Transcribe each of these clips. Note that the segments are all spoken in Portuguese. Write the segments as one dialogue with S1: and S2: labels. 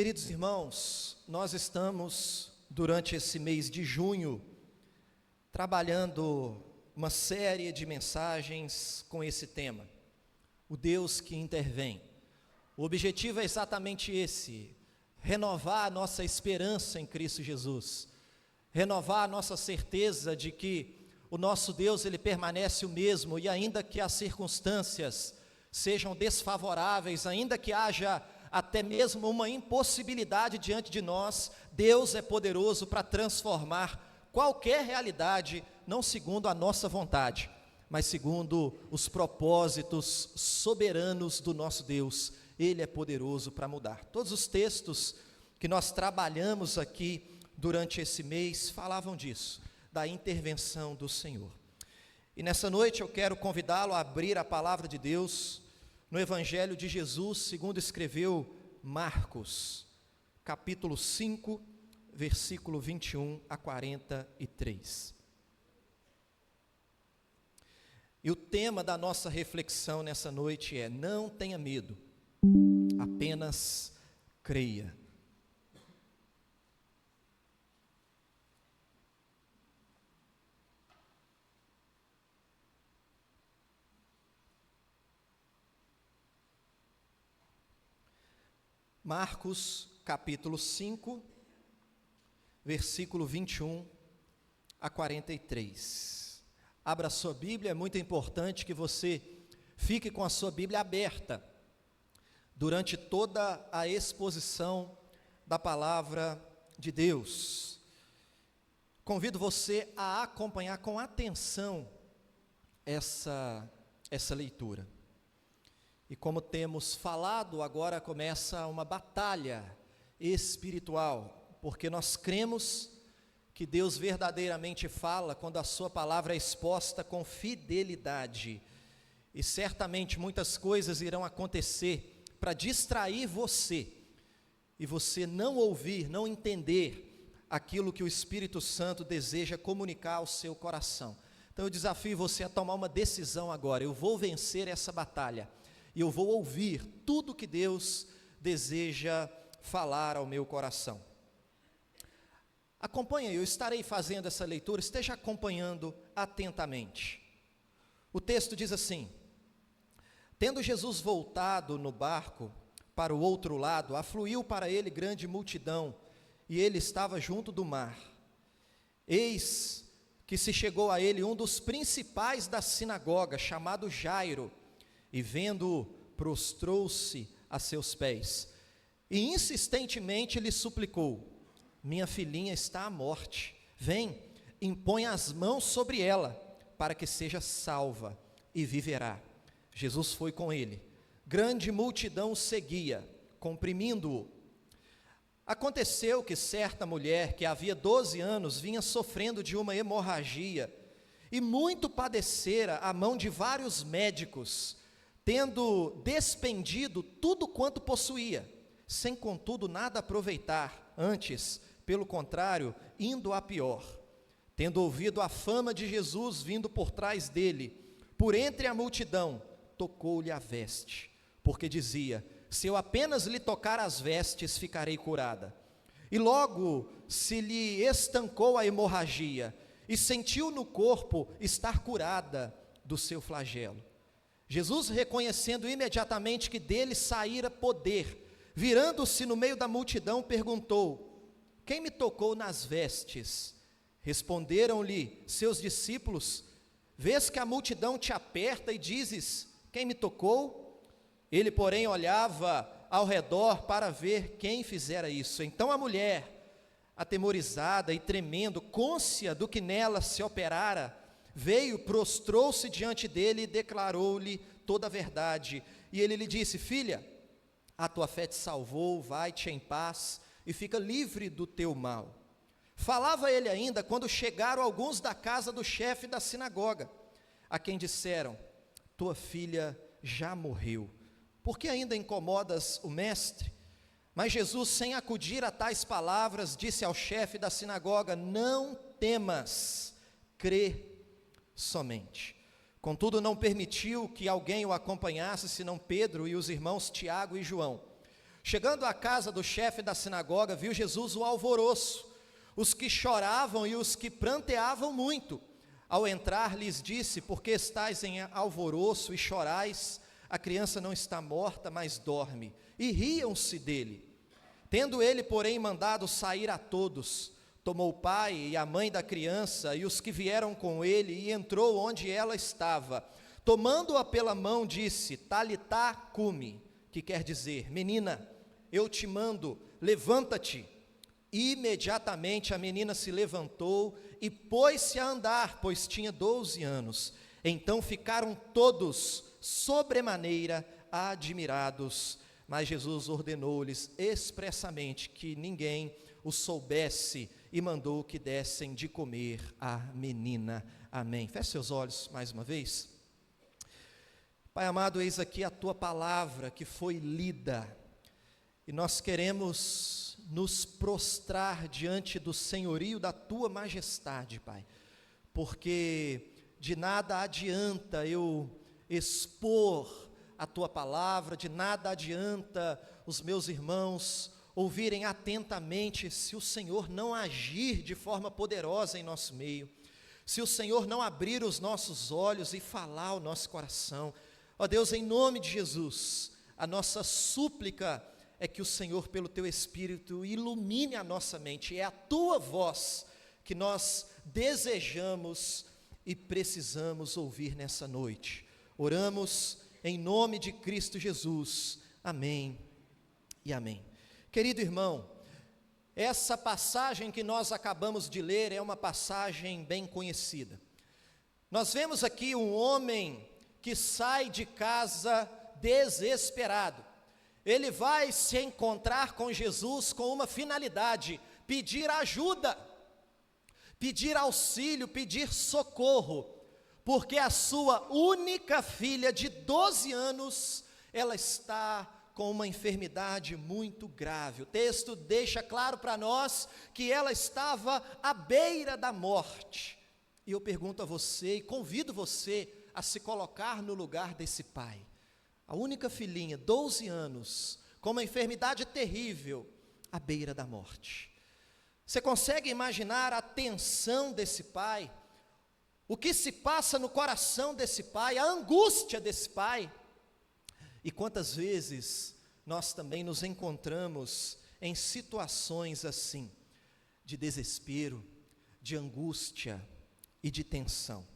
S1: Queridos irmãos, nós estamos, durante esse mês de junho, trabalhando uma série de mensagens com esse tema, o Deus que intervém. O objetivo é exatamente esse: renovar a nossa esperança em Cristo Jesus, renovar a nossa certeza de que o nosso Deus, Ele permanece o mesmo, e ainda que as circunstâncias sejam desfavoráveis, ainda que haja até mesmo uma impossibilidade diante de nós, Deus é poderoso para transformar qualquer realidade, não segundo a nossa vontade, mas segundo os propósitos soberanos do nosso Deus. Ele é poderoso para mudar. Todos os textos que nós trabalhamos aqui durante esse mês falavam disso, da intervenção do Senhor. E nessa noite eu quero convidá-lo a abrir a palavra de Deus no Evangelho de Jesus, segundo escreveu Marcos, capítulo 5, versículo 21 a 43. E o tema da nossa reflexão nessa noite é: não tenha medo, apenas creia. Marcos, capítulo 5, versículo 21 a 43. Abra a sua Bíblia, é muito importante que você fique com a sua Bíblia aberta durante toda a exposição da palavra de Deus. Convido você a acompanhar com atenção essa leitura. E como temos falado, agora começa uma batalha espiritual, porque nós cremos que Deus verdadeiramente fala quando a sua palavra é exposta com fidelidade. E certamente muitas coisas irão acontecer para distrair você, e você não ouvir, não entender aquilo que o Espírito Santo deseja comunicar ao seu coração. Então eu desafio você a tomar uma decisão agora: eu vou vencer essa batalha, e eu vou ouvir tudo que Deus deseja falar ao meu coração. Acompanhe, eu estarei fazendo essa leitura, esteja acompanhando atentamente. O texto diz assim: tendo Jesus voltado no barco para o outro lado, afluiu para ele grande multidão, e ele estava junto do mar. Eis que se chegou a ele um dos principais da sinagoga, chamado Jairo, e vendo-o, prostrou-se a seus pés, e insistentemente lhe suplicou: minha filhinha está à morte, vem, impõe as mãos sobre ela, para que seja salva, e viverá. Jesus foi com ele, grande multidão o seguia, comprimindo-o. Aconteceu que certa mulher, que havia 12 anos, vinha sofrendo de uma hemorragia, e muito padecera à mão de vários médicos, tendo despendido tudo quanto possuía, sem contudo nada aproveitar, antes, pelo contrário, indo a pior. Tendo ouvido a fama de Jesus vindo por trás dele, por entre a multidão, tocou-lhe a veste, porque dizia: se eu apenas lhe tocar as vestes, ficarei curada. E logo se lhe estancou a hemorragia, e sentiu no corpo estar curada do seu flagelo. Jesus, reconhecendo imediatamente que dele saíra poder, virando-se no meio da multidão, perguntou: quem me tocou nas vestes? Responderam-lhe seus discípulos: vês que a multidão te aperta e dizes: quem me tocou? Ele, porém, olhava ao redor para ver quem fizera isso. Então a mulher, atemorizada e tremendo, cônscia do que nela se operara, veio, prostrou-se diante dele e declarou-lhe toda a verdade. E ele lhe disse: filha, a tua fé te salvou, vai-te em paz e fica livre do teu mal. Falava ele ainda quando chegaram alguns da casa do chefe da sinagoga, a quem disseram: tua filha já morreu, por que ainda incomodas o mestre? Mas Jesus, sem acudir a tais palavras, disse ao chefe da sinagoga: não temas, crê somente. Contudo, não permitiu que alguém o acompanhasse, senão Pedro e os irmãos Tiago e João. Chegando à casa do chefe da sinagoga, viu Jesus o alvoroço, os que choravam e os que pranteavam muito. Ao entrar, lhes disse: por que estáis em alvoroço e chorais? A criança não está morta, mas dorme. E riam-se dele. Tendo ele, porém, mandado sair a todos, tomou o pai e a mãe da criança e os que vieram com ele e entrou onde ela estava. Tomando-a pela mão, disse: Talitá cumi, que quer dizer: menina, eu te mando, levanta-te. Imediatamente a menina se levantou e pôs-se a andar, pois tinha 12 anos. Então ficaram todos sobremaneira admirados, mas Jesus ordenou-lhes expressamente que ninguém o soubesse e mandou que dessem de comer à menina. Amém. Feche seus olhos mais uma vez. Pai amado, eis aqui a tua palavra que foi lida, e nós queremos nos prostrar diante do senhorio da tua majestade, Pai, porque de nada adianta eu expor a tua palavra, de nada adianta os meus irmãos ouvirem atentamente se o Senhor não agir de forma poderosa em nosso meio, se o Senhor não abrir os nossos olhos e falar ao nosso coração. Ó Deus, em nome de Jesus, a nossa súplica é que o Senhor, pelo teu Espírito, ilumine a nossa mente. É a tua voz que nós desejamos e precisamos ouvir nessa noite. Oramos em nome de Cristo Jesus. Amém e amém. Querido irmão, essa passagem que nós acabamos de ler é uma passagem bem conhecida. Nós vemos aqui um homem que sai de casa desesperado. Ele vai se encontrar com Jesus com uma finalidade: pedir ajuda, pedir auxílio, pedir socorro, porque a sua única filha de 12 anos, ela está com uma enfermidade muito grave. O texto deixa claro para nós que ela estava à beira da morte. E eu pergunto a você e convido você a se colocar no lugar desse pai. A única filhinha, 12 anos, com uma enfermidade terrível, à beira da morte. Você consegue imaginar a tensão desse pai? O que se passa no coração desse pai? A angústia desse pai? E quantas vezes nós também nos encontramos em situações assim, de desespero, de angústia e de tensão.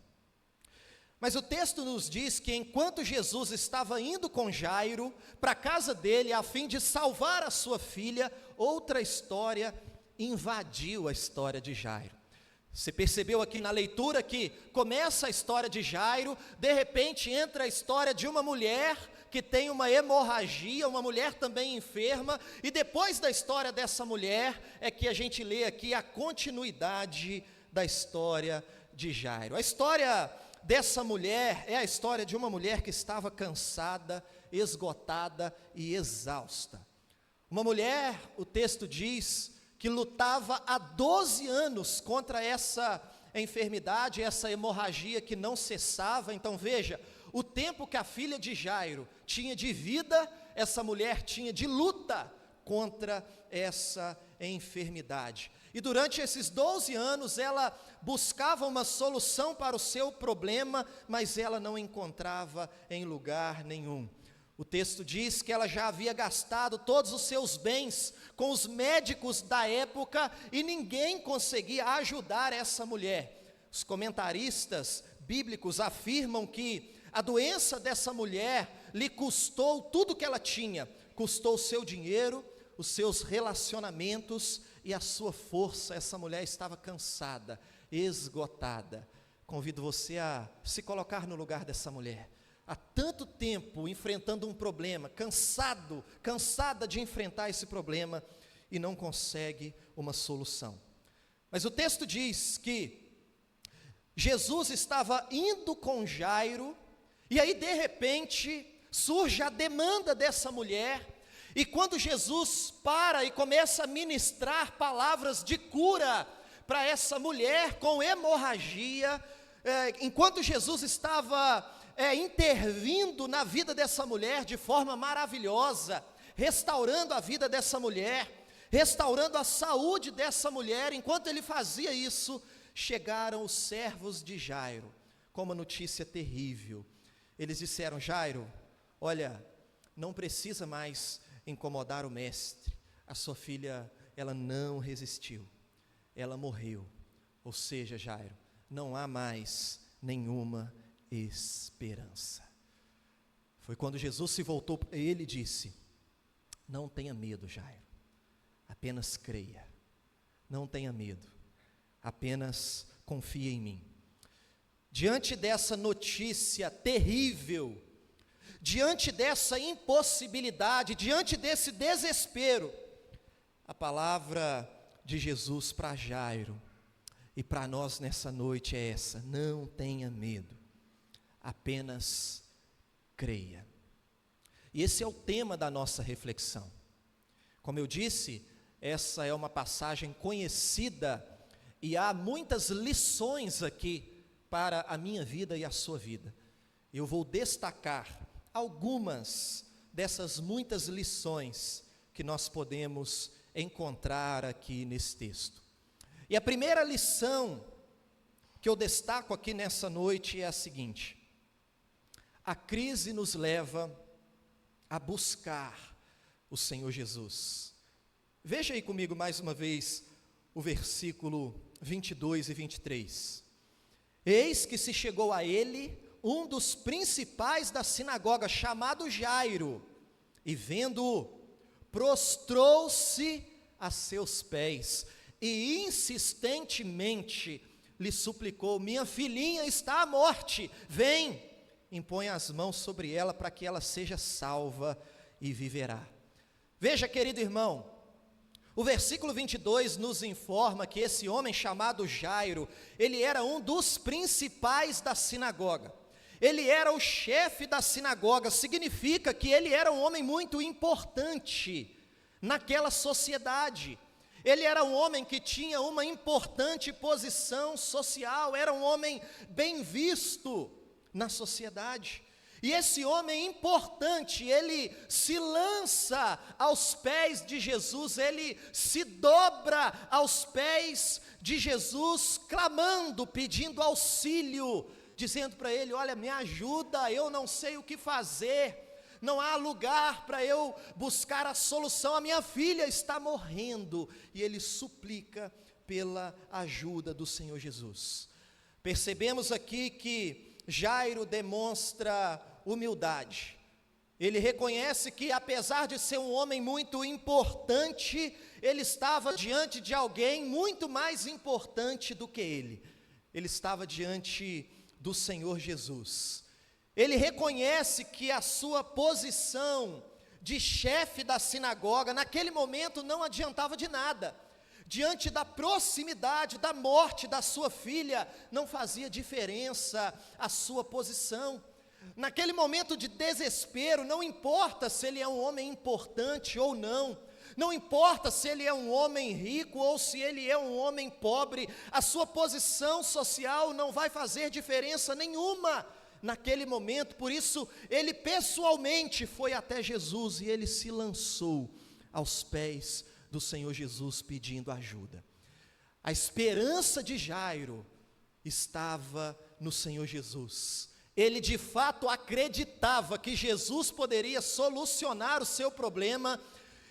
S1: Mas o texto nos diz que enquanto Jesus estava indo com Jairo para a casa dele a fim de salvar a sua filha, outra história invadiu a história de Jairo. Você percebeu aqui na leitura que começa a história de Jairo, de repente entra a história de uma mulher que tem uma hemorragia, uma mulher também enferma, e depois da história dessa mulher é que a gente lê aqui a continuidade da história de Jairo. A história dessa mulher é a história de uma mulher que estava cansada, esgotada e exausta. Uma mulher, o texto diz, que lutava há 12 anos contra essa enfermidade, essa hemorragia que não cessava. Então veja, o tempo que a filha de Jairo tinha de vida, essa mulher tinha de luta contra essa enfermidade. E durante esses 12 anos ela buscava uma solução para o seu problema, mas ela não encontrava em lugar nenhum. O texto diz que ela já havia gastado todos os seus bens com os médicos da época e ninguém conseguia ajudar essa mulher. Os comentaristas bíblicos afirmam que a doença dessa mulher lhe custou tudo que ela tinha, custou o seu dinheiro, os seus relacionamentos e a sua força. Essa mulher estava cansada, esgotada. Convido você a se colocar no lugar dessa mulher. Há tanto tempo enfrentando um problema, cansada de enfrentar esse problema e não consegue uma solução. Mas o texto diz que Jesus estava indo com Jairo, e aí de repente surge a demanda dessa mulher, e quando Jesus para e começa a ministrar palavras de cura para essa mulher com hemorragia, enquanto Jesus estava intervindo na vida dessa mulher de forma maravilhosa, restaurando a vida dessa mulher, restaurando a saúde dessa mulher. Enquanto ele fazia isso, chegaram os servos de Jairo, com uma notícia terrível. Eles disseram: Jairo, olha, não precisa mais incomodar o mestre, a sua filha, ela não resistiu, ela morreu. Ou seja, Jairo, não há mais nenhuma esperança. Foi quando Jesus se voltou para ele e disse: não tenha medo, Jairo, apenas creia, não tenha medo, apenas confie em mim. Diante dessa notícia terrível, diante dessa impossibilidade, diante desse desespero, a palavra de Jesus para Jairo e para nós nessa noite é essa: não tenha medo, apenas creia. E esse é o tema da nossa reflexão. Como eu disse, essa é uma passagem conhecida e há muitas lições aqui para a minha vida e a sua vida. Eu vou destacar algumas dessas muitas lições que nós podemos encontrar aqui nesse texto. E a primeira lição que eu destaco aqui nessa noite é a seguinte: a crise nos leva a buscar o Senhor Jesus. Veja aí comigo mais uma vez o versículo 22 e 23. Eis que se chegou a ele um dos principais da sinagoga, chamado Jairo, e vendo-o, prostrou-se a seus pés e insistentemente lhe suplicou: minha filhinha está à morte, vem, impõe as mãos sobre ela para que ela seja salva e viverá. Veja, querido irmão, o versículo 22 nos informa que esse homem chamado Jairo, ele era um dos principais da sinagoga. Ele era o chefe da sinagoga, significa que ele era um homem muito importante naquela sociedade. Ele era um homem que tinha uma importante posição social, era um homem bem visto na sociedade. E esse homem importante, ele se lança aos pés de Jesus, ele se dobra aos pés de Jesus, clamando, pedindo auxílio, dizendo para ele: olha, me ajuda, eu não sei o que fazer, não há lugar para eu buscar a solução, a minha filha está morrendo. E ele suplica pela ajuda do Senhor Jesus. Percebemos aqui que Jairo demonstra humildade. Ele reconhece que, apesar de ser um homem muito importante, ele estava diante de alguém muito mais importante do que ele. Ele estava diante do Senhor Jesus. Ele reconhece que a sua posição de chefe da sinagoga, naquele momento, não adiantava de nada. Diante da proximidade da morte da sua filha, não fazia diferença a sua posição. Naquele momento de desespero, não importa se ele é um homem importante ou não, não importa se ele é um homem rico ou se ele é um homem pobre, a sua posição social não vai fazer diferença nenhuma naquele momento. Por isso, ele pessoalmente foi até Jesus e ele se lançou aos pés do Senhor Jesus pedindo ajuda. A esperança de Jairo estava no Senhor Jesus. Ele de fato acreditava que Jesus poderia solucionar o seu problema.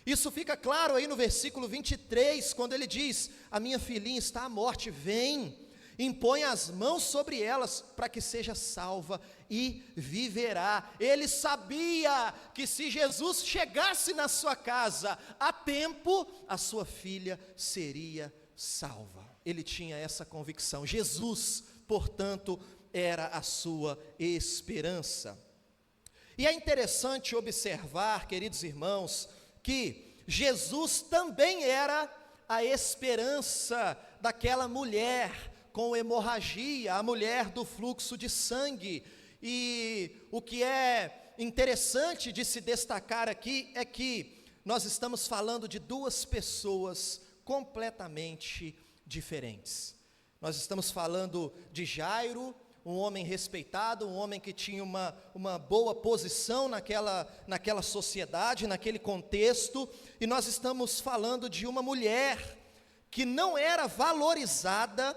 S1: Isso fica claro aí no versículo 23, quando ele diz: a minha filhinha está à morte, vem, impõe as mãos sobre elas para que seja salva e viverá. Ele sabia que se Jesus chegasse na sua casa a tempo, a sua filha seria salva. Ele tinha essa convicção. Jesus, portanto, era a sua esperança. E é interessante observar, queridos irmãos, que Jesus também era a esperança daquela mulher com hemorragia, a mulher do fluxo de sangue. E o que é interessante de se destacar aqui é que nós estamos falando de duas pessoas completamente diferentes. Nós estamos falando de Jairo, um homem respeitado, um homem que tinha uma boa posição naquela sociedade, naquele contexto, e nós estamos falando de uma mulher que não era valorizada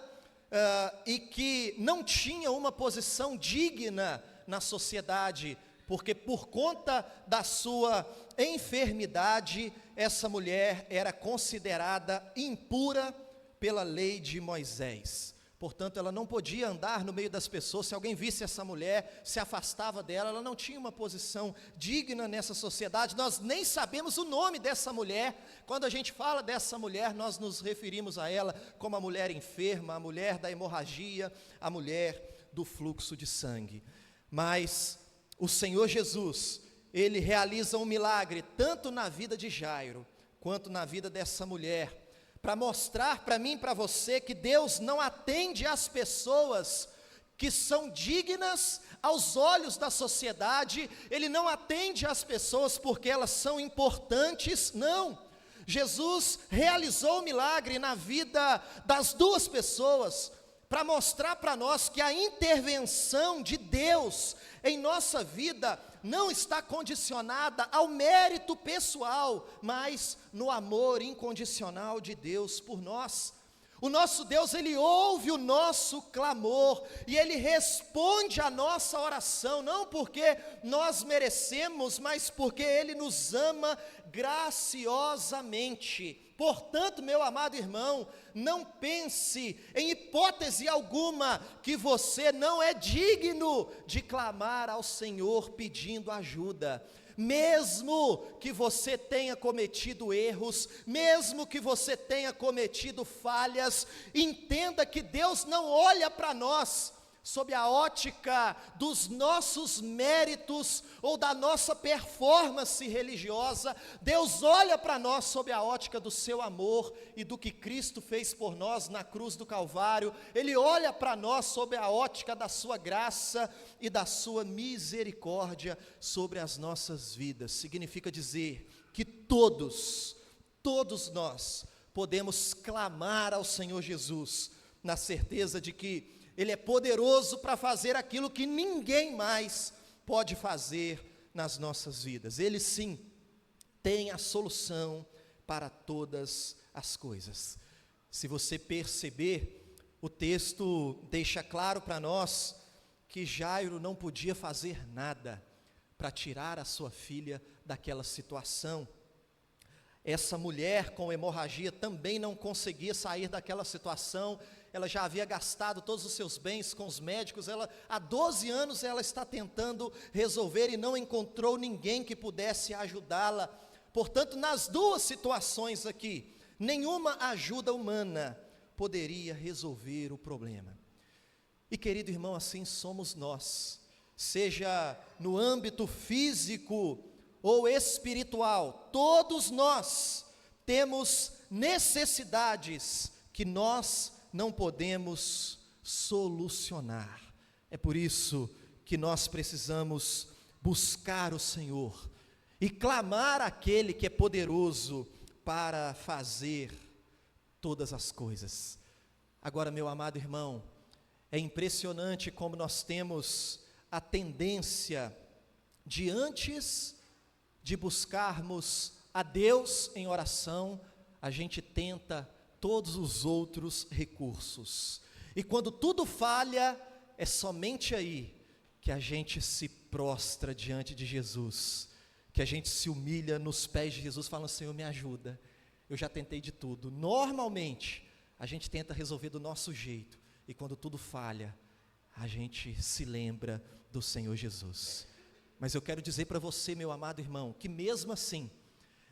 S1: e que não tinha uma posição digna na sociedade, porque por conta da sua enfermidade, essa mulher era considerada impura pela lei de Moisés. Portanto, ela não podia andar no meio das pessoas. Se alguém visse essa mulher, se afastava dela, ela não tinha uma posição digna nessa sociedade. Nós nem sabemos o nome dessa mulher. Quando a gente fala dessa mulher, nós nos referimos a ela como a mulher enferma, a mulher da hemorragia, a mulher do fluxo de sangue. Mas o Senhor Jesus, Ele realiza um milagre, tanto na vida de Jairo, quanto na vida dessa mulher, para mostrar para mim e para você que Deus não atende às pessoas que são dignas aos olhos da sociedade. Ele não atende às pessoas porque elas são importantes, não. Jesus realizou o milagre na vida das duas pessoas, para mostrar para nós que a intervenção de Deus em nossa vida não está condicionada ao mérito pessoal, mas no amor incondicional de Deus por nós. O nosso Deus, Ele ouve o nosso clamor, e Ele responde a nossa oração, não porque nós merecemos, mas porque Ele nos ama graciosamente. Portanto, meu amado irmão, não pense em hipótese alguma que você não é digno de clamar ao Senhor pedindo ajuda. Mesmo que você tenha cometido erros, mesmo que você tenha cometido falhas, entenda que Deus não olha para nós sob a ótica dos nossos méritos ou da nossa performance religiosa. Deus olha para nós sob a ótica do seu amor e do que Cristo fez por nós na cruz do Calvário. Ele olha para nós sob a ótica da sua graça e da sua misericórdia sobre as nossas vidas. Significa dizer que todos nós podemos clamar ao Senhor Jesus, na certeza de que Ele é poderoso para fazer aquilo que ninguém mais pode fazer nas nossas vidas. Ele sim tem a solução para todas as coisas. Se você perceber, o texto deixa claro para nós que Jairo não podia fazer nada para tirar a sua filha daquela situação. Essa mulher com hemorragia também não conseguia sair daquela situação. Ela já havia gastado todos os seus bens com os médicos. Há 12 anos ela está tentando resolver e não encontrou ninguém que pudesse ajudá-la. Portanto, nas duas situações aqui, nenhuma ajuda humana poderia resolver o problema. E querido irmão, assim somos nós, seja no âmbito físico ou espiritual, todos nós temos necessidades que nós não podemos solucionar. É por isso que nós precisamos buscar o Senhor e clamar àquele que é poderoso para fazer todas as coisas. Agora, meu amado irmão, é impressionante como nós temos a tendência de, antes de buscarmos a Deus em oração, a gente tenta todos os outros recursos. E quando tudo falha, é somente aí que a gente se prostra diante de Jesus, que a gente se humilha nos pés de Jesus, falando: Senhor, me ajuda, eu já tentei de tudo. Normalmente, a gente tenta resolver do nosso jeito, e quando tudo falha, a gente se lembra do Senhor Jesus. Mas eu quero dizer para você, meu amado irmão, que mesmo assim,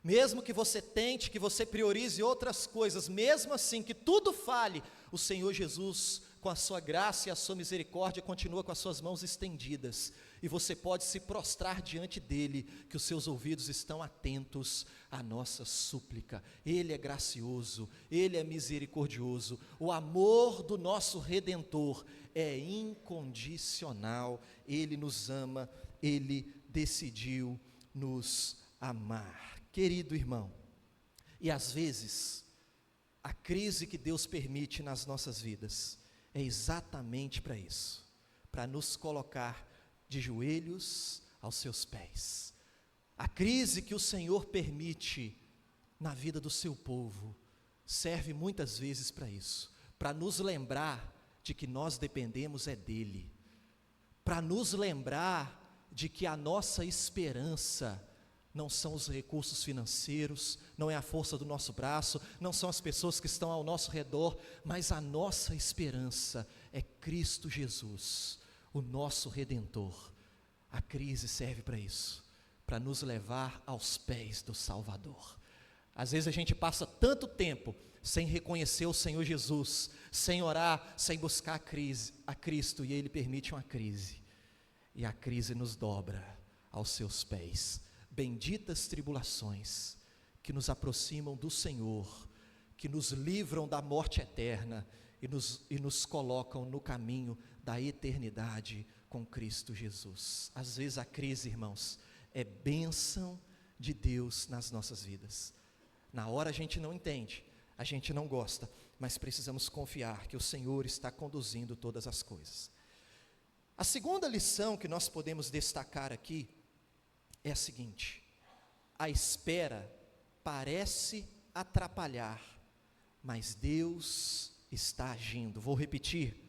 S1: mesmo que você tente, que você priorize outras coisas, mesmo assim que tudo falhe, o Senhor Jesus, com a sua graça e a sua misericórdia, continua com as suas mãos estendidas, e você pode se prostrar diante dele, que os seus ouvidos estão atentos à nossa súplica. Ele é gracioso, ele é misericordioso, o amor do nosso Redentor é incondicional, ele nos ama, ele decidiu nos amar. Querido irmão, e às vezes, a crise que Deus permite nas nossas vidas, é exatamente para isso, para nos colocar de joelhos aos seus pés. A crise que o Senhor permite na vida do seu povo serve muitas vezes para isso, para nos lembrar de que nós dependemos dEle, para nos lembrar de que a nossa esperança não são os recursos financeiros, não é a força do nosso braço, não são as pessoas que estão ao nosso redor, mas a nossa esperança é Cristo Jesus, o nosso Redentor. A crise serve para isso, para nos levar aos pés do Salvador. Às vezes a gente passa tanto tempo sem reconhecer o Senhor Jesus, sem orar, sem buscar a Cristo, e Ele permite uma crise, e a crise nos dobra aos seus pés. Benditas tribulações que nos aproximam do Senhor, que nos livram da morte eterna e nos colocam no caminho da eternidade com Cristo Jesus. Às vezes a crise, irmãos, é bênção de Deus nas nossas vidas. Na hora a gente não entende, a gente não gosta, mas precisamos confiar que o Senhor está conduzindo todas as coisas. A segunda lição que nós podemos destacar aqui é a seguinte: a espera parece atrapalhar, mas Deus está agindo. Vou repetir.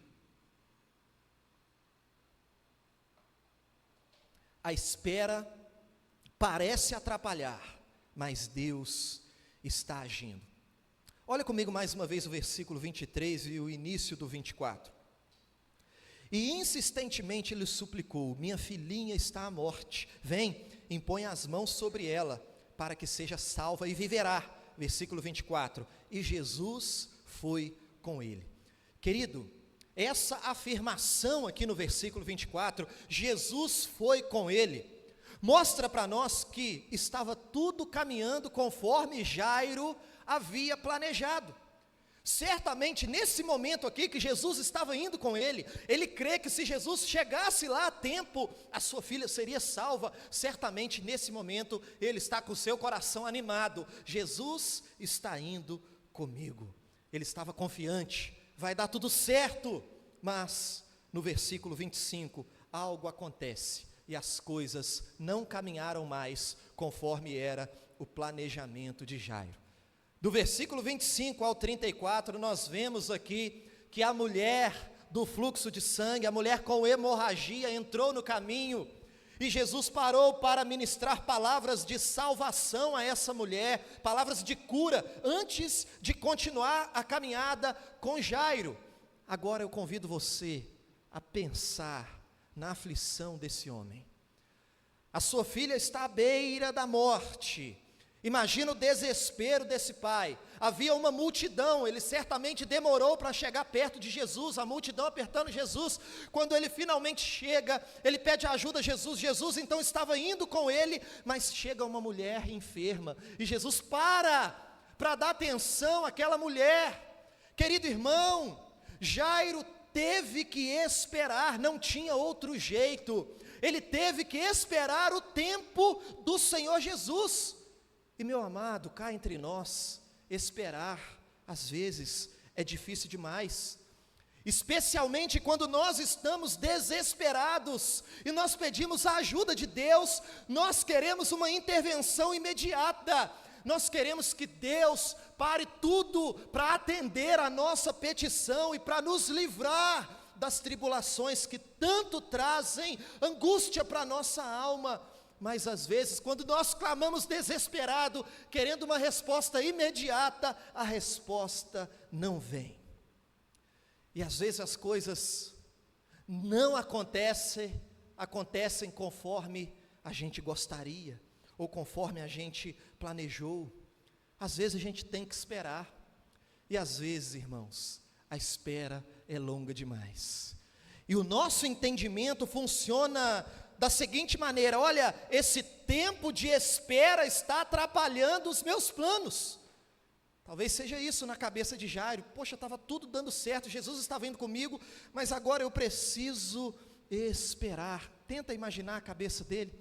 S1: A espera parece atrapalhar, mas Deus está agindo. Olha comigo mais uma vez o versículo 23 e o início do 24. E insistentemente lhe suplicou: minha filhinha está à morte, vem, impõe as mãos sobre ela, para que seja salva e viverá. Versículo 24, e Jesus foi com ele. Querido, essa afirmação aqui no versículo 24, Jesus foi com ele, mostra para nós que estava tudo caminhando conforme Jairo havia planejado. Certamente nesse momento aqui que Jesus estava indo com ele crê que se Jesus chegasse lá a tempo, a sua filha seria salva. Certamente nesse momento ele está com o seu coração animado: Jesus está indo comigo. Ele estava confiante, vai dar tudo certo. Mas no versículo 25 algo acontece e as coisas não caminharam mais conforme era o planejamento de Jairo. Do versículo 25 ao 34, nós vemos aqui que a mulher do fluxo de sangue, a mulher com hemorragia, entrou no caminho, e Jesus parou para ministrar palavras de salvação a essa mulher, palavras de cura, antes de continuar a caminhada com Jairo. Agora eu convido você a pensar na aflição desse homem. A sua filha está à beira da morte. Imagina o desespero desse pai. Havia uma multidão, ele certamente demorou para chegar perto de Jesus, a multidão apertando Jesus. Quando ele finalmente chega, ele pede ajuda a Jesus. Jesus então estava indo com ele, mas chega uma mulher enferma, e Jesus para dar atenção àquela mulher. Querido irmão, Jairo teve que esperar, não tinha outro jeito. Ele teve que esperar o tempo do Senhor Jesus. E meu amado, cá entre nós, esperar, às vezes, é difícil demais, especialmente quando nós estamos desesperados, e nós pedimos a ajuda de Deus, nós queremos uma intervenção imediata, nós queremos que Deus pare tudo para atender a nossa petição, e para nos livrar das tribulações que tanto trazem angústia para a nossa alma. Mas às vezes, quando nós clamamos desesperado, querendo uma resposta imediata, a resposta não vem. E às vezes as coisas não acontecem conforme a gente gostaria, ou conforme a gente planejou. Às vezes a gente tem que esperar, e às vezes, irmãos, a espera é longa demais. E o nosso entendimento funciona da seguinte maneira: olha, esse tempo de espera está atrapalhando os meus planos. Talvez seja isso na cabeça de Jairo. Poxa, estava tudo dando certo, Jesus estava indo comigo, mas agora eu preciso esperar. Tenta imaginar a cabeça dele.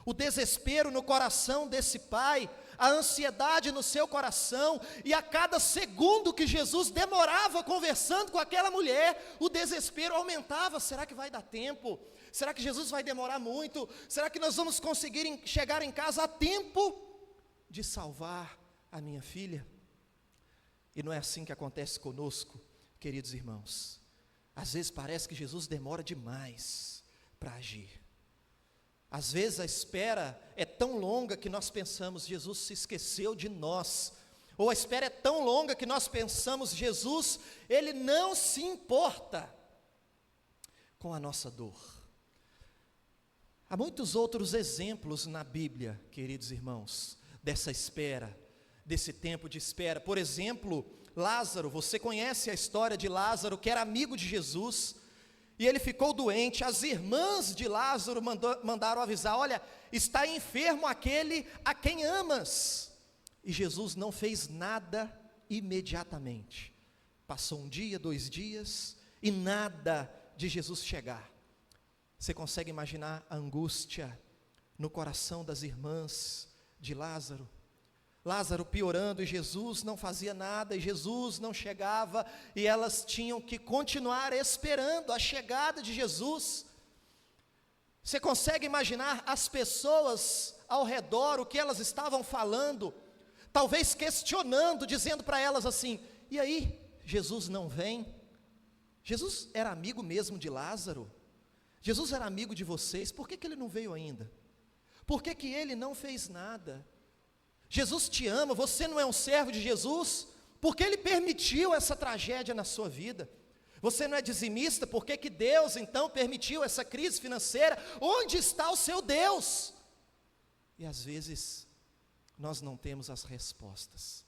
S1: o desespero no coração desse pai, a ansiedade no seu coração, e a cada segundo que Jesus demorava conversando com aquela mulher, o desespero aumentava. Será que vai dar tempo? Será que Jesus vai demorar muito? Será que nós vamos conseguir chegar em casa a tempo de salvar a minha filha? E não é assim que acontece conosco, queridos irmãos. Às vezes parece que Jesus demora demais para agir. Às vezes a espera é tão longa que nós pensamos, Jesus se esqueceu de nós. Ou a espera é tão longa que nós pensamos, Jesus, Ele não se importa com a nossa dor. Há muitos outros exemplos na Bíblia, queridos irmãos, dessa espera, desse tempo de espera. Por exemplo, Lázaro, você conhece a história de Lázaro, que era amigo de Jesus, e ele ficou doente. As irmãs de Lázaro mandaram avisar: olha, está enfermo aquele a quem amas. E Jesus não fez nada imediatamente. Passou um dia, 2 dias, e nada de Jesus chegar. Você consegue imaginar a angústia no coração das irmãs de Lázaro? Lázaro piorando, e Jesus não fazia nada, e Jesus não chegava, e elas tinham que continuar esperando a chegada de Jesus. Você consegue imaginar as pessoas ao redor, o que elas estavam falando, talvez questionando, dizendo para elas assim: e aí, Jesus não vem? Jesus era amigo mesmo de Lázaro? Jesus era amigo de vocês, por que ele não veio ainda? Por que ele não fez nada? Jesus te ama, você não é um servo de Jesus? Por que Ele permitiu essa tragédia na sua vida? Você não é dizimista? Por que Deus então permitiu essa crise financeira? Onde está o seu Deus? E às vezes, nós não temos as respostas.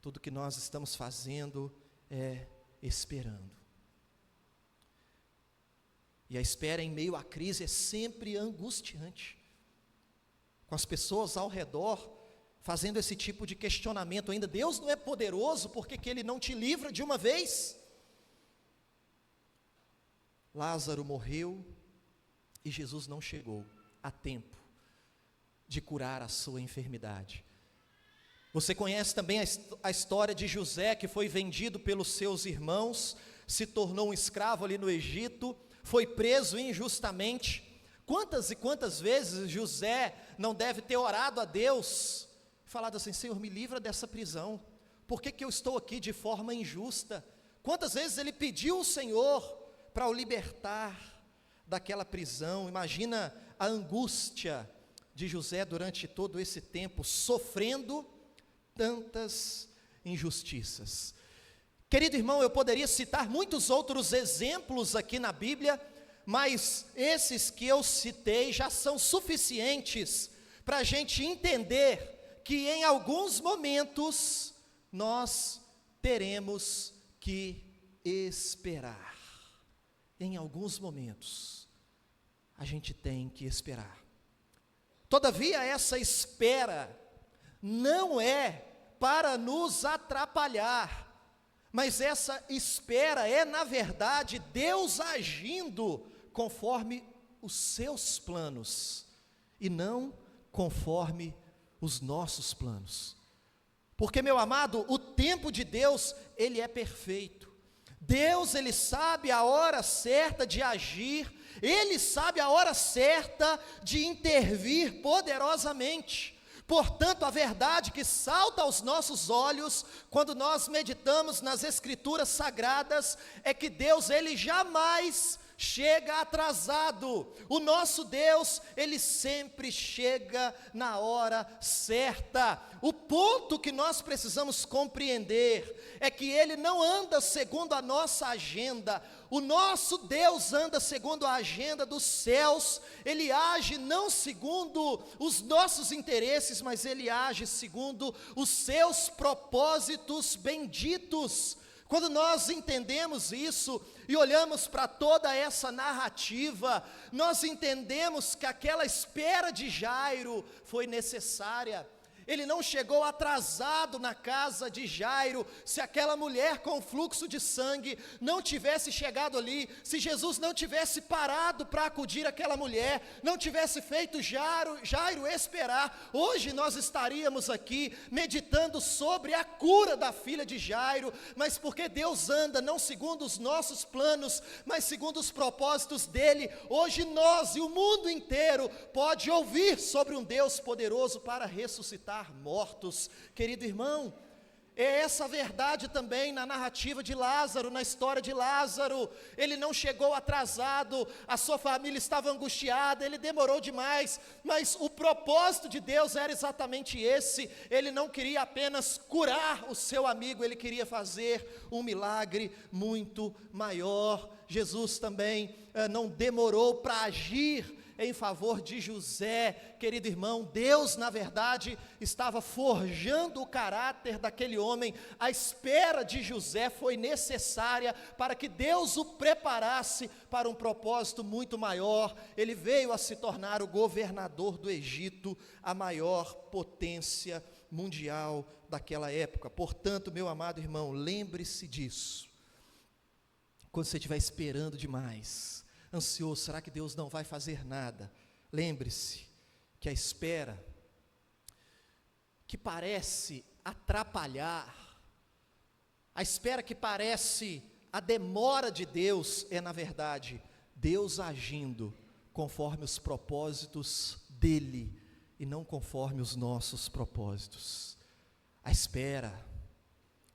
S1: Tudo que nós estamos fazendo é esperando. E a espera em meio à crise é sempre angustiante. Com as pessoas ao redor fazendo esse tipo de questionamento ainda: Deus não é poderoso, por que Ele não te livra de uma vez? Lázaro morreu e Jesus não chegou a tempo de curar a sua enfermidade. Você conhece também a história de José, que foi vendido pelos seus irmãos, se tornou um escravo ali no Egito, foi preso injustamente. Quantas e quantas vezes José não deve ter orado a Deus, falado assim: Senhor, me livra dessa prisão, por que eu estou aqui de forma injusta? Quantas vezes ele pediu ao Senhor para o libertar daquela prisão? Imagina a angústia de José durante todo esse tempo, sofrendo tantas injustiças. Querido irmão, eu poderia citar muitos outros exemplos aqui na Bíblia, mas esses que eu citei já são suficientes para a gente entender que em alguns momentos nós teremos que esperar. Em alguns momentos a gente tem que esperar. Todavia, essa espera não é para nos atrapalhar, mas essa espera é, na verdade, Deus agindo conforme os seus planos, e não conforme os nossos planos. Porque, meu amado, o tempo de Deus, ele é perfeito. Deus, ele sabe a hora certa de agir, ele sabe a hora certa de intervir poderosamente. Portanto, a verdade que salta aos nossos olhos quando nós meditamos nas Escrituras Sagradas é que Deus, ele jamais chega atrasado. O nosso Deus, ele sempre chega na hora certa. O ponto que nós precisamos compreender é que ele não anda segundo a nossa agenda. O nosso Deus anda segundo a agenda dos céus. Ele age não segundo os nossos interesses, mas ele age segundo os seus propósitos benditos. Quando nós entendemos isso e olhamos para toda essa narrativa, nós entendemos que aquela espera de Jairo foi necessária. Ele não chegou atrasado na casa de Jairo. Se aquela mulher com fluxo de sangue não tivesse chegado ali, se Jesus não tivesse parado para acudir aquela mulher, não tivesse feito Jairo esperar, hoje nós estaríamos aqui meditando sobre a cura da filha de Jairo. Mas porque Deus anda não segundo os nossos planos, mas segundo os propósitos dele, hoje nós e o mundo inteiro pode ouvir sobre um Deus poderoso para ressuscitar mortos. Querido irmão, é essa verdade também na narrativa de Lázaro, na história de Lázaro. Ele não chegou atrasado, a sua família estava angustiada, ele demorou demais, mas o propósito de Deus era exatamente esse. Ele não queria apenas curar o seu amigo, ele queria fazer um milagre muito maior. Jesus também não demorou para agir em favor de José. Querido irmão, Deus na verdade estava forjando o caráter daquele homem. A espera de José foi necessária para que Deus o preparasse para um propósito muito maior. Ele veio a se tornar o governador do Egito, a maior potência mundial daquela época. Portanto, meu amado irmão, lembre-se disso. Quando você estiver esperando demais, ansioso, será que Deus não vai fazer nada? Lembre-se que a espera, que parece atrapalhar, a espera que parece a demora de Deus, é na verdade Deus agindo conforme os propósitos dele e não conforme os nossos propósitos. A espera,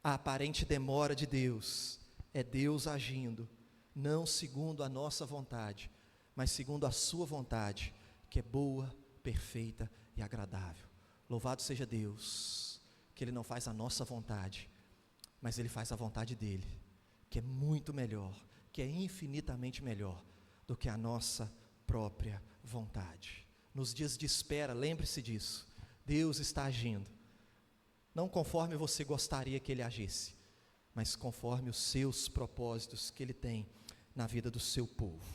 S1: a aparente demora de Deus, é Deus agindo não segundo a nossa vontade, mas segundo a sua vontade, que é boa, perfeita e agradável. Louvado seja Deus, que Ele não faz a nossa vontade, mas Ele faz a vontade dEle, que é muito melhor, que é infinitamente melhor do que a nossa própria vontade. Nos dias de espera, lembre-se disso, Deus está agindo, não conforme você gostaria que Ele agisse, mas conforme os seus propósitos que Ele tem na vida do seu povo.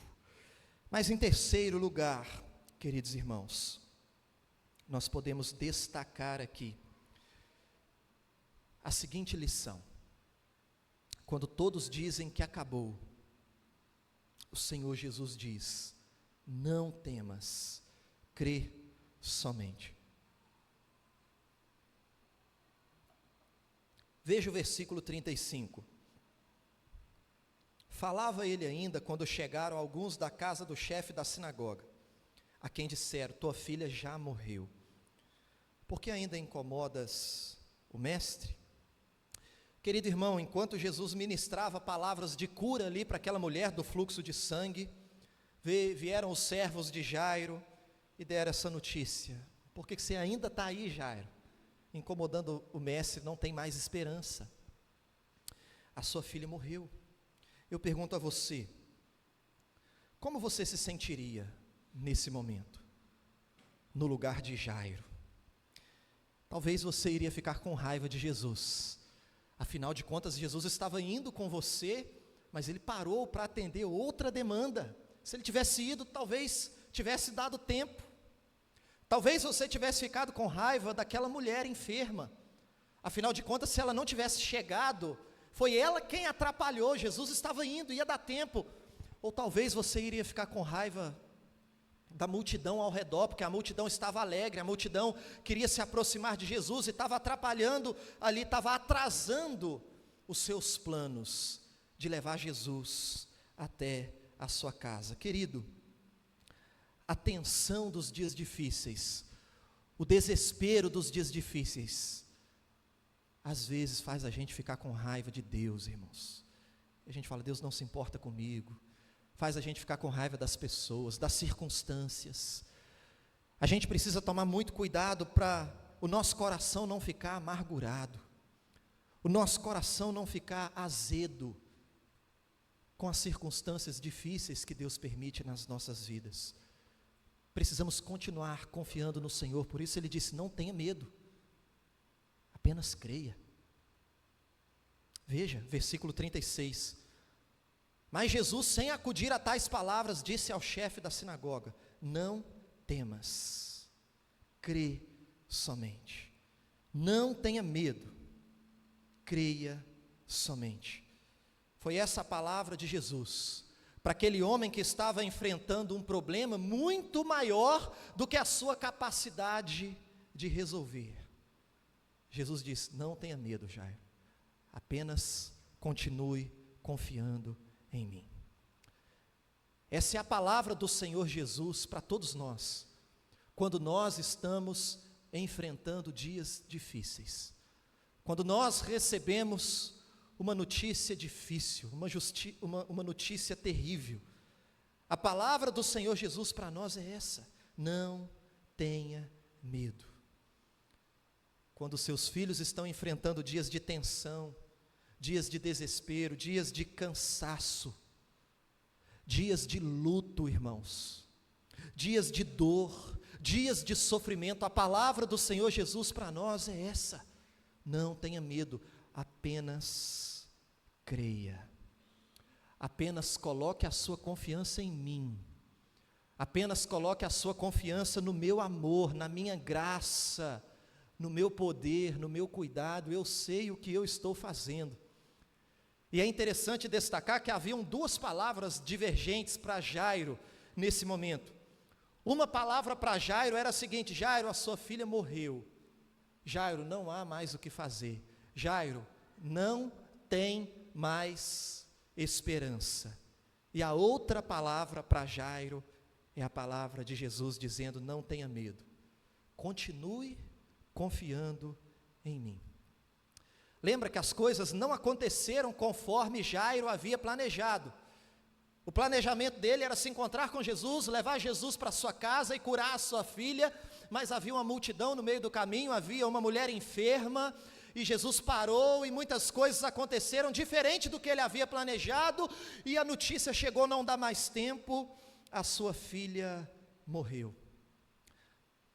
S1: Mas em terceiro lugar, queridos irmãos, nós podemos destacar aqui a seguinte lição: quando todos dizem que acabou, o Senhor Jesus diz: não temas, crê somente. Veja o versículo 35. Falava ele ainda quando chegaram alguns da casa do chefe da sinagoga, a quem disseram: tua filha já morreu. Por que ainda incomodas o mestre? Querido irmão, enquanto Jesus ministrava palavras de cura ali para aquela mulher do fluxo de sangue, vieram os servos de Jairo e deram essa notícia: por que você ainda está aí, Jairo? Incomodando o mestre, não tem mais esperança. A sua filha morreu. Eu pergunto a você, como você se sentiria nesse momento, no lugar de Jairo? Talvez você iria ficar com raiva de Jesus, afinal de contas Jesus estava indo com você, mas ele parou para atender outra demanda. Se ele tivesse ido, talvez tivesse dado tempo. Talvez você tivesse ficado com raiva daquela mulher enferma, afinal de contas, se ela não tivesse chegado, foi ela quem atrapalhou, Jesus estava indo, ia dar tempo. Ou talvez você iria ficar com raiva da multidão ao redor, porque a multidão estava alegre, a multidão queria se aproximar de Jesus e estava atrapalhando ali, estava atrasando os seus planos de levar Jesus até a sua casa. Querido, a tensão dos dias difíceis, o desespero dos dias difíceis, às vezes faz a gente ficar com raiva de Deus, irmãos. A gente fala: Deus não se importa comigo. Faz a gente ficar com raiva das pessoas, das circunstâncias. A gente precisa tomar muito cuidado para o nosso coração não ficar amargurado, o nosso coração não ficar azedo com as circunstâncias difíceis que Deus permite nas nossas vidas. Precisamos continuar confiando no Senhor, por isso Ele disse: não tenha medo, apenas creia. Veja, versículo 36. Mas Jesus, sem acudir a tais palavras, disse ao chefe da sinagoga: não temas, crê somente. Não tenha medo, creia somente. Foi essa a palavra de Jesus para aquele homem que estava enfrentando um problema muito maior do que a sua capacidade de resolver. Jesus disse: não tenha medo, Jairo, apenas continue confiando em mim. Essa é a palavra do Senhor Jesus para todos nós, quando nós estamos enfrentando dias difíceis, quando nós recebemos uma notícia difícil, uma notícia terrível. A palavra do Senhor Jesus para nós é essa: não tenha medo. Quando seus filhos estão enfrentando dias de tensão, dias de desespero, dias de cansaço, dias de luto, irmãos, dias de dor, dias de sofrimento, a palavra do Senhor Jesus para nós é essa: não tenha medo, apenas creia, apenas coloque a sua confiança em mim, apenas coloque a sua confiança no meu amor, na minha graça, no meu poder, no meu cuidado. Eu sei o que eu estou fazendo. E é interessante destacar que haviam duas palavras divergentes para Jairo nesse momento. Uma palavra para Jairo era a seguinte: Jairo, a sua filha morreu. Jairo, não há mais o que fazer. Jairo, não tem mais esperança. E a outra palavra para Jairo é a palavra de Jesus dizendo: não tenha medo, continue confiando em mim. Lembra que as coisas não aconteceram conforme Jairo havia planejado. O planejamento dele era se encontrar com Jesus, levar Jesus para sua casa e curar a sua filha, mas havia uma multidão no meio do caminho, havia uma mulher enferma, e Jesus parou, e muitas coisas aconteceram diferente do que ele havia planejado, e a notícia chegou: não dá mais tempo, a sua filha morreu.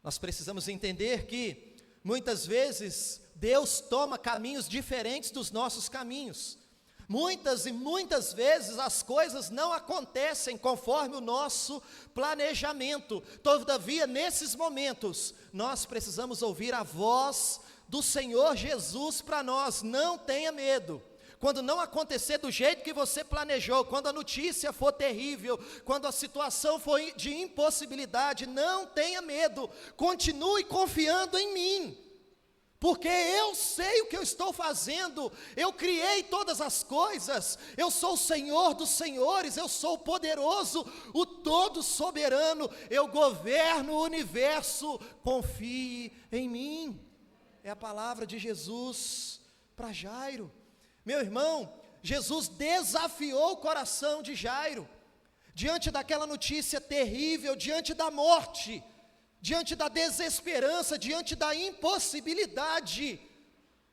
S1: Nós precisamos entender que muitas vezes Deus toma caminhos diferentes dos nossos caminhos. Muitas e muitas vezes as coisas não acontecem conforme o nosso planejamento. Todavia, nesses momentos, nós precisamos ouvir a voz do Senhor Jesus para nós: não tenha medo. Quando não acontecer do jeito que você planejou, quando a notícia for terrível, quando a situação for de impossibilidade, não tenha medo, continue confiando em mim, porque eu sei o que eu estou fazendo. Eu criei todas as coisas, eu sou o Senhor dos senhores, eu sou o poderoso, o todo soberano, eu governo o universo, confie em mim. É a palavra de Jesus para Jairo. Meu irmão, Jesus desafiou o coração de Jairo, diante daquela notícia terrível, diante da morte, diante da desesperança, diante da impossibilidade.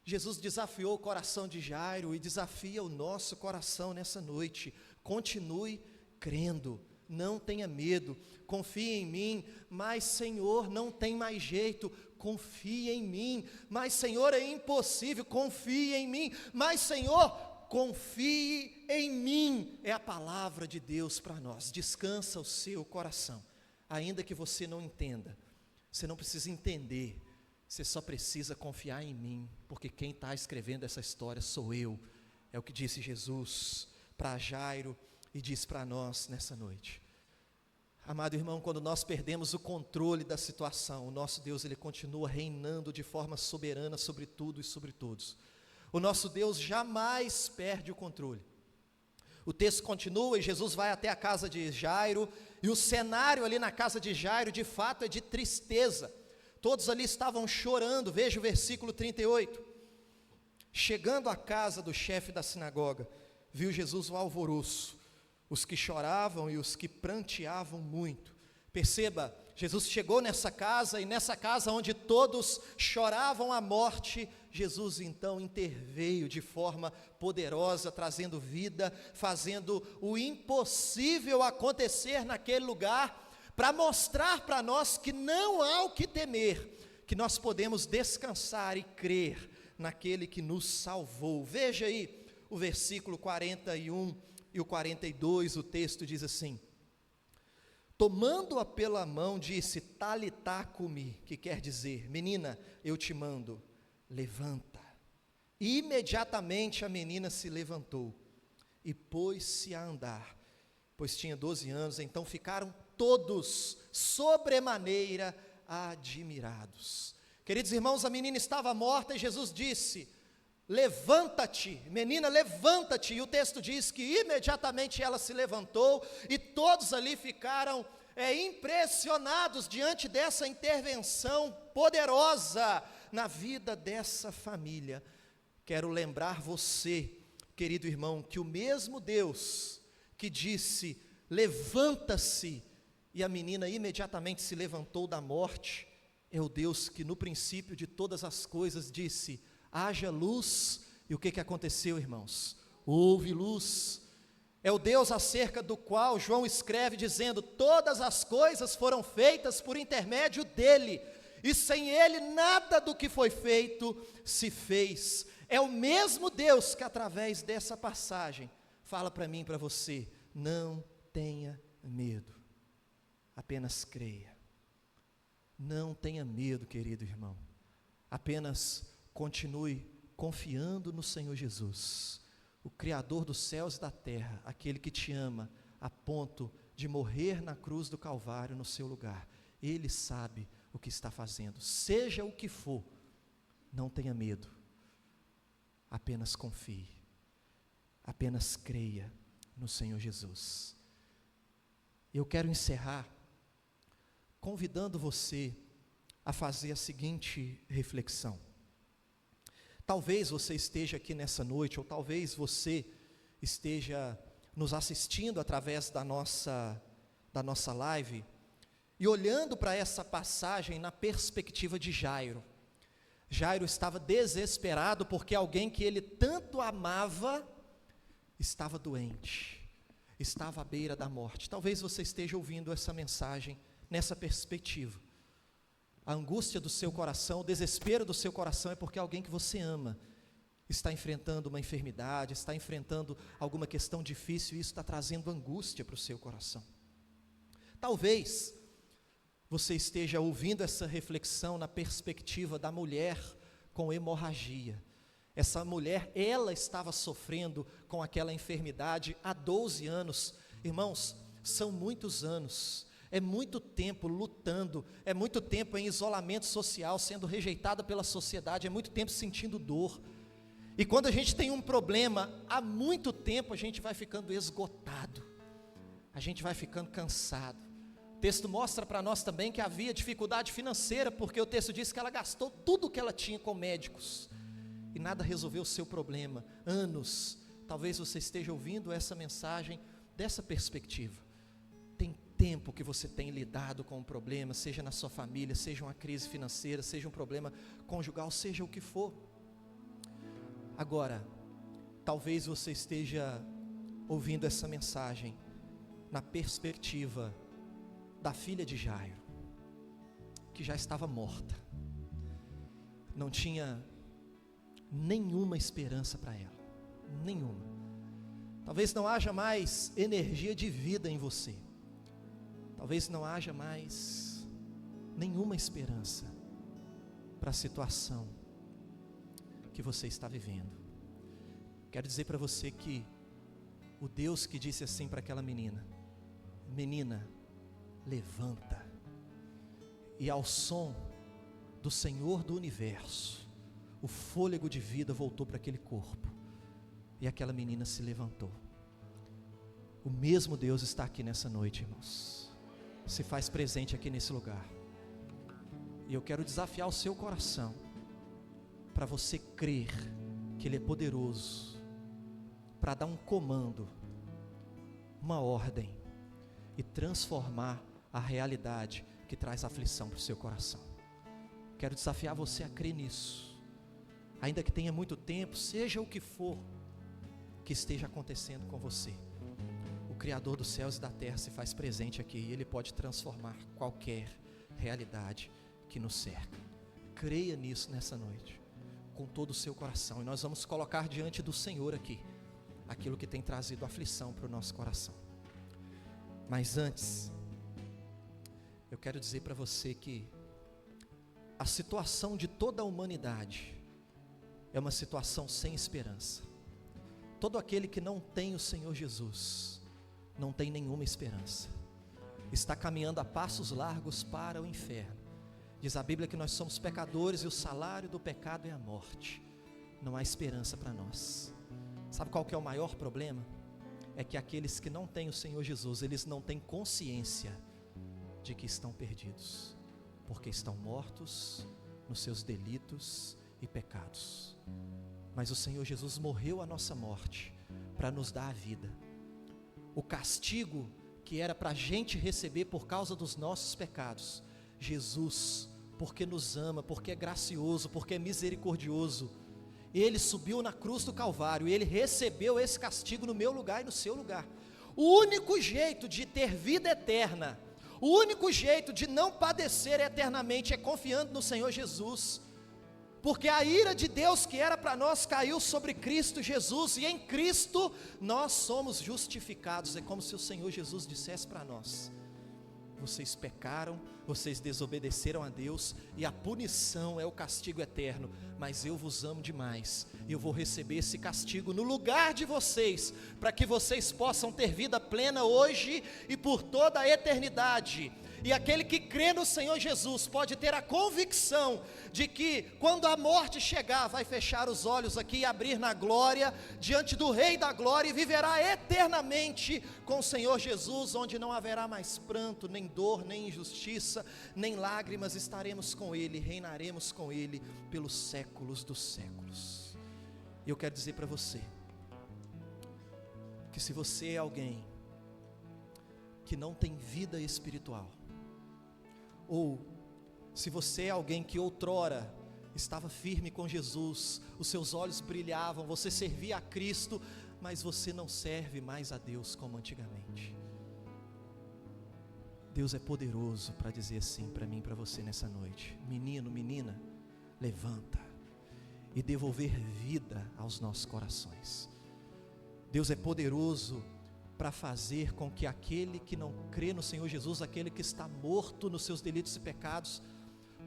S1: Jesus desafiou o coração de Jairo e desafia o nosso coração nessa noite: continue crendo, não tenha medo, confie em mim. Mas Senhor, não tem mais jeito, confie em mim. Mas Senhor, é impossível, confie em mim. Mas Senhor, confie em mim. É a palavra de Deus para nós. Descansa o seu coração, ainda que você não entenda. Você não precisa entender, você só precisa confiar em mim, porque quem está escrevendo essa história sou eu. É o que disse Jesus para Jairo e diz para nós nessa noite. Amado irmão, quando nós perdemos o controle da situação, o nosso Deus, Ele continua reinando de forma soberana sobre tudo e sobre todos. O nosso Deus jamais perde o controle. O texto continua e Jesus vai até a casa de Jairo, e o cenário ali na casa de Jairo, de fato, é de tristeza. Todos ali estavam chorando. Veja o versículo 38. Chegando à casa do chefe da sinagoga, viu Jesus o alvoroço, os que choravam e os que pranteavam muito. Perceba, Jesus chegou nessa casa, e nessa casa onde todos choravam a morte, Jesus então interveio de forma poderosa, trazendo vida, fazendo o impossível acontecer naquele lugar, para mostrar para nós que não há o que temer, que nós podemos descansar e crer naquele que nos salvou. Veja aí o versículo 41 e o 42, o texto diz assim: tomando-a pela mão, disse: Talitá cumi, que quer dizer: menina, eu te mando, levanta. E imediatamente a menina se levantou e pôs-se a andar, pois tinha 12 anos. Então ficaram todos sobremaneira admirados. Queridos irmãos, a menina estava morta e Jesus disse: levanta-te, menina, levanta-te. E o texto diz que imediatamente ela se levantou e todos ali ficaram impressionados diante dessa intervenção poderosa na vida dessa família. Quero lembrar você, querido irmão, que o mesmo Deus que disse: levanta-se, e a menina imediatamente se levantou da morte, é o Deus que no princípio de todas as coisas disse: haja luz, e o que aconteceu, irmãos? Houve luz. É o Deus acerca do qual João escreve dizendo: todas as coisas foram feitas por intermédio dele, e sem ele nada do que foi feito se fez. É o mesmo Deus que através dessa passagem fala para mim e para você: não tenha medo, apenas creia. Não tenha medo, querido irmão, apenas continue confiando no Senhor Jesus, o Criador dos céus e da terra, aquele que te ama a ponto de morrer na cruz do Calvário no seu lugar. Ele sabe o que está fazendo, seja o que for. Não tenha medo, apenas confie, apenas creia no Senhor Jesus. Eu quero encerrar convidando você a fazer a seguinte reflexão. Talvez você esteja aqui nessa noite, ou talvez você esteja nos assistindo através da nossa live, e olhando para essa passagem na perspectiva de Jairo. Jairo estava desesperado porque alguém que ele tanto amava estava doente, estava à beira da morte. Talvez você esteja ouvindo essa mensagem nessa perspectiva. A angústia do seu coração, o desespero do seu coração é porque alguém que você ama está enfrentando uma enfermidade, está enfrentando alguma questão difícil, e isso está trazendo angústia para o seu coração. Talvez você esteja ouvindo essa reflexão na perspectiva da mulher com hemorragia. Essa mulher, ela estava sofrendo com aquela enfermidade há 12 anos. Irmãos, são muitos anos. É muito tempo lutando, é muito tempo em isolamento social, sendo rejeitada pela sociedade, é muito tempo sentindo dor. E quando a gente tem um problema, há muito tempo a gente vai ficando esgotado, a gente vai ficando cansado. O texto mostra para nós também que havia dificuldade financeira, porque o texto diz que ela gastou tudo o que ela tinha com médicos, e nada resolveu o seu problema. Anos. Talvez você esteja ouvindo essa mensagem dessa perspectiva. Tem tempo que você tem lidado com um problema, seja na sua família, seja uma crise financeira, seja um problema conjugal, seja o que for. Agora, talvez você esteja ouvindo essa mensagem na perspectiva da filha de Jairo, que já estava morta, não tinha nenhuma esperança para ela, nenhuma. Talvez não haja mais energia de vida em você, talvez não haja mais nenhuma esperança para a situação que você está vivendo. Quero dizer para você que o Deus que disse assim para aquela menina: menina, levanta. E ao som do Senhor do universo, o fôlego de vida voltou para aquele corpo, e aquela menina se levantou. O mesmo Deus está aqui nessa noite, irmãos, se faz presente aqui nesse lugar, e eu quero desafiar o seu coração, para você crer que Ele é poderoso, para dar um comando, uma ordem, e transformar a realidade que traz aflição para o seu coração. Quero desafiar você a crer nisso, ainda que tenha muito tempo, seja o que for que esteja acontecendo com você, o Criador dos céus e da terra se faz presente aqui, e Ele pode transformar qualquer realidade que nos cerca. Creia nisso nessa noite, com todo o seu coração, e nós vamos colocar diante do Senhor aqui, aquilo que tem trazido aflição para o nosso coração. Mas antes, eu quero dizer para você que a situação de toda a humanidade é uma situação sem esperança. Todo aquele que não tem o Senhor Jesus, não tem nenhuma esperança, está caminhando a passos largos para o inferno. Diz a Bíblia que nós somos pecadores e o salário do pecado é a morte. Não há esperança para nós. Sabe qual que é o maior problema? É que aqueles que não têm o Senhor Jesus, eles não têm consciência de que estão perdidos, porque estão mortos nos seus delitos e pecados. Mas o Senhor Jesus morreu a nossa morte para nos dar a vida. O castigo que era para a gente receber por causa dos nossos pecados, Jesus, porque nos ama, porque é gracioso, porque é misericordioso, Ele subiu na cruz do Calvário e Ele recebeu esse castigo no meu lugar e no seu lugar. O único jeito de ter vida eterna, o único jeito de não padecer eternamente é confiando no Senhor Jesus, porque a ira de Deus que era para nós caiu sobre Cristo Jesus, e em Cristo nós somos justificados. É como se o Senhor Jesus dissesse para nós: vocês pecaram, vocês desobedeceram a Deus, e a punição é o castigo eterno, mas eu vos amo demais, e eu vou receber esse castigo no lugar de vocês, para que vocês possam ter vida plena hoje e por toda a eternidade. E aquele que crê no Senhor Jesus pode ter a convicção de que quando a morte chegar, vai fechar os olhos aqui e abrir na glória, diante do Rei da Glória, e viverá eternamente com o Senhor Jesus, onde não haverá mais pranto, nem dor, nem injustiça, nem lágrimas. Estaremos com Ele, reinaremos com Ele pelos séculos dos séculos. E eu quero dizer para você, que se você é alguém que não tem vida espiritual, ou se você é alguém que outrora estava firme com Jesus, os seus olhos brilhavam, você servia a Cristo, mas você não serve mais a Deus como antigamente, Deus é poderoso para dizer assim para mim e para você nessa noite: menino, menina, levanta, e devolver vida aos nossos corações. Deus é poderoso para fazer com que aquele que não crê no Senhor Jesus, aquele que está morto nos seus delitos e pecados,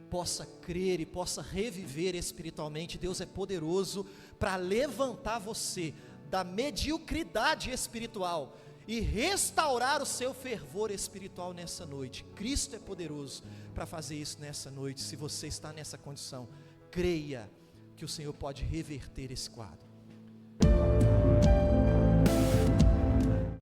S1: possa crer e possa reviver espiritualmente. Deus é poderoso para levantar você da mediocridade espiritual e restaurar o seu fervor espiritual nessa noite. Cristo é poderoso para fazer isso nessa noite. Se você está nessa condição, creia que o Senhor pode reverter esse quadro.